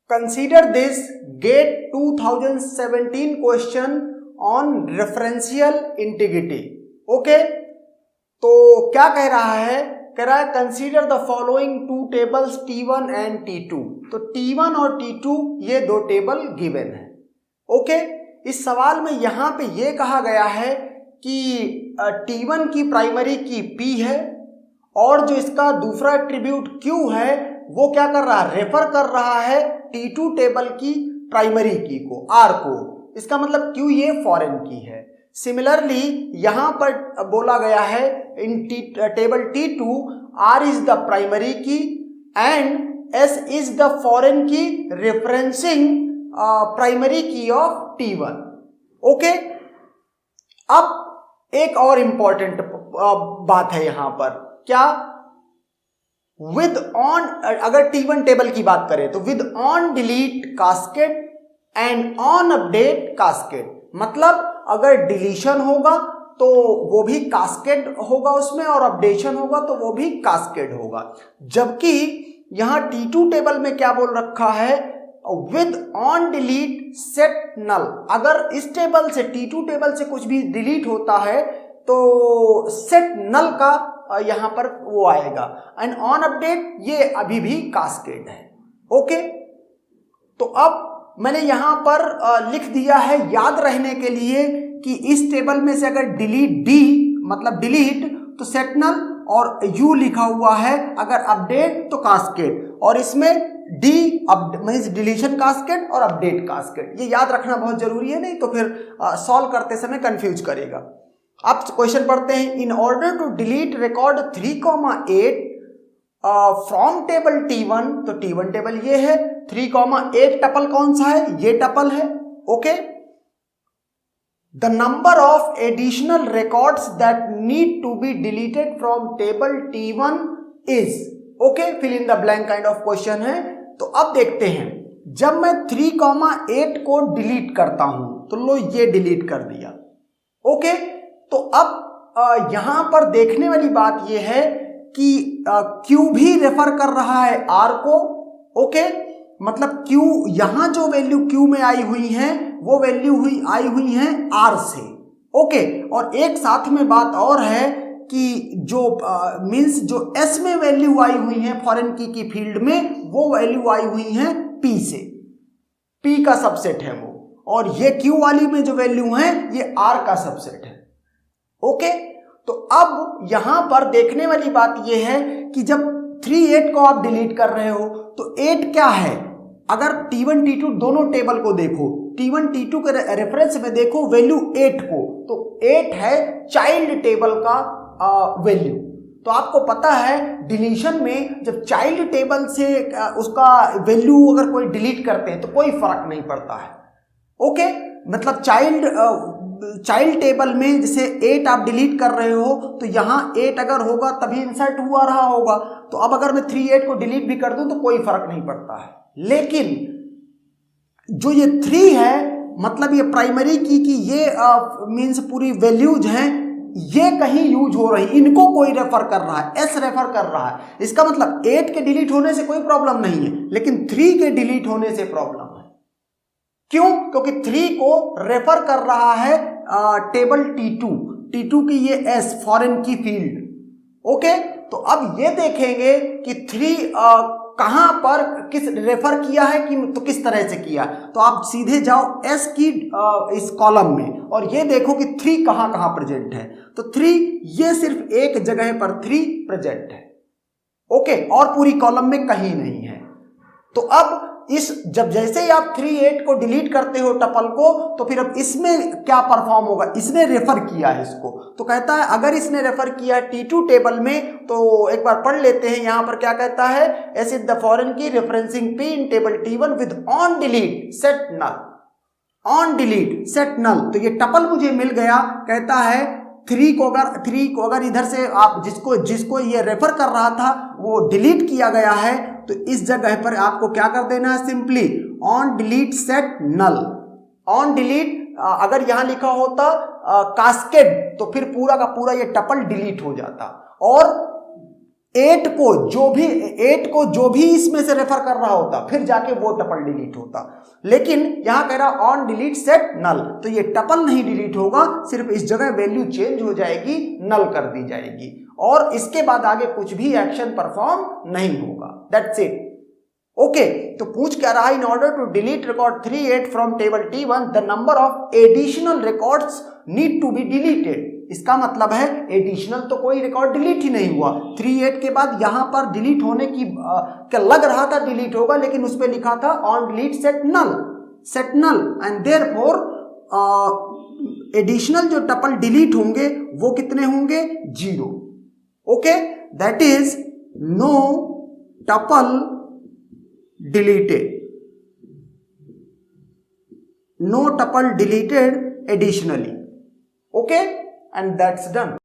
Consider this GATE 2017 question on referential integrity. Okay, तो क्या कह रहा है? कह रहा है consider the following two tables T1 and T2। तो T1 और T2 ये दो टेबल गिवन है। ओके, इस सवाल में यहां पे ये कहा गया है कि T1 की प्राइमरी की P है और जो इसका दूसरा एट्रीब्यूट Q है वो क्या कर रहा है? रेफर कर रहा है T2 टेबल की प्राइमरी की को, R को। इसका मतलब Q ये फॉरेन की है। सिमिलरली यहां पर बोला गया है in table T2 R is the primary key and S is the foreign key referencing primary key of T1। Okay, अब एक और इंपॉर्टेंट बात है यहां पर, क्या? विद ऑन, अगर T1 टेबल की बात करें तो with on delete cascade and on update cascade. मतलब अगर डिलीशन होगा तो वो भी कास्केड होगा उसमें, और अपडेशन होगा तो वो भी कास्केड होगा। जबकि यहां T2 टेबल में क्या बोल रखा है? With on delete set null. अगर इस टेबल से, T2 टेबल से कुछ भी डिलीट होता है तो सेट नल का यहां पर वो आएगा। एंड ऑन अपडेट ये अभी भी कास्केड है। ओके, तो अब मैंने यहां पर लिख दिया है याद रहने के लिए कि इस टेबल में से अगर डिलीट डी मतलब डिलीट तो सेट नल, और यू लिखा हुआ है अगर अपडेट तो कास्केड, और इसमें डी मींस डिलीशन कास्केड और अपडेट कास्केड। ये याद रखना बहुत जरूरी है, नहीं तो फिर सॉल्व करते समय कंफ्यूज करेगा। अब क्वेश्चन पढ़ते हैं। In order to delete record 3,8 from table T1, तो T1 टेबल ये है, 3,8 टपल कौन सा है? ये टपल है। Okay, the number of additional records that need to be deleted from table T1 is, okay, fill in the blank kind of question है। तो अब देखते हैं, जब मैं 3,8 को डिलीट करता हूं तो लो ये डिलीट कर दिया। ओके, तो अब यहां पर देखने वाली बात यह है कि Q भी रेफर कर रहा है R को। ओके, मतलब Q यहां जो वैल्यू Q में आई हुई है वो वैल्यू आई हुई है R से। ओके, और एक साथ में बात और है कि जो मींस जो S में वैल्यू आई हुई है फॉरेन की फील्ड में, वो वैल्यू आई हुई है P से, P का सबसेट है वो, और ये Q वाली में जो वैल्यू है ये R का सबसेट है। ओके, तो अब यहां पर देखने वाली बात यह है कि जब 3,8 को आप डिलीट कर रहे हो तो 8 क्या है? अगर T1 T2 दोनों टेबल को देखो, T1 T2 के रेफरेंस में देखो वैल्यू 8 को, तो 8 है चाइल्ड टेबल का वैल्यू। तो आपको पता है डिलीशन में जब चाइल्ड टेबल से उसका वैल्यू अगर कोई डिलीट करते हैं तो कोई फर्क नहीं पड़ता है। ओके, मतलब चाइल्ड टेबल में जैसे 8 आप डिलीट कर रहे हो तो यहां 8 अगर होगा तभी इंसर्ट हुआ रहा होगा। तो अब अगर मैं 3,8 को डिलीट भी कर दूं तो कोई फर्क नहीं पड़ता है। लेकिन जो ये 3 है, मतलब ये प्राइमरी की ये मींस पूरी वैल्यूज हैं, ये कहीं यूज हो रही, इनको कोई रेफर कर रहा है, एस रेफर कर रहा है। इसका मतलब 8 के डिलीट होने से कोई प्रॉब्लम नहीं है, लेकिन 3 के डिलीट होने से प्रॉब्लम है। क्यों? क्योंकि 3 को रेफर कर रहा है टेबल T2 की ये S फॉरेन की फील्ड। ओके, तो अब ये देखेंगे कि 3 कहां पर किस रेफर किया है कि तो किस तरह से किया। तो आप सीधे जाओ S की इस कॉलम में और ये देखो कि 3 कहां कहां प्रेजेंट है। तो 3 ये सिर्फ एक जगह पर 3 प्रेजेंट है। ओके, और पूरी कॉलम में कहीं नहीं है। तो अब जब जैसे ही आप 3,8 को डिलीट करते हो टपल को, तो फिर अब इसमें क्या परफॉर्म होगा? इसने रेफर किया है इसको, तो कहता है अगर इसने रेफर किया है T2 टेबल में, तो एक बार पढ़ लेते हैं। यहां पर क्या कहता है? S is the foreign key referencing P in table T1 with on delete set null, on delete set null. तो ये टपल मुझे मिल गया। कहता है 3 को अगर इधर से आप जिसको ये रेफर कर रहा था वो डिलीट किया गया है, तो इस जगह पर आपको क्या कर देना है? Simply on delete set null. On delete अगर यहां लिखा होता कास्केड तो फिर पूरा का पूरा ये टपल डिलीट हो जाता, और 8 को जो भी इसमें से रेफर कर रहा होता फिर जाके वो टपल डिलीट होता। लेकिन यहां कह रहा ऑन डिलीट सेट नल, तो ये टपल नहीं डिलीट होगा, सिर्फ इस जगह वैल्यू चेंज हो जाएगी, नल कर दी जाएगी और इसके बाद आगे कुछ भी एक्शन परफॉर्म नहीं होगा। That's it. ओके, तो पूछ क्या रहा, in order to delete record 38 from table T1 the number of additional records need to be deleted. इसका मतलब है एडिशनल तो कोई रिकॉर्ड डिलीट ही नहीं हुआ, 38 के बाद यहां पर डिलीट होने की क्या लग रहा था डिलीट होगा, लेकिन उस पर लिखा था on delete set null and therefore additional जो टपल डिलीट होंगे वो कितने होंगे, 0। Okay, that is no tuple deleted additionally. Okay, and that's done.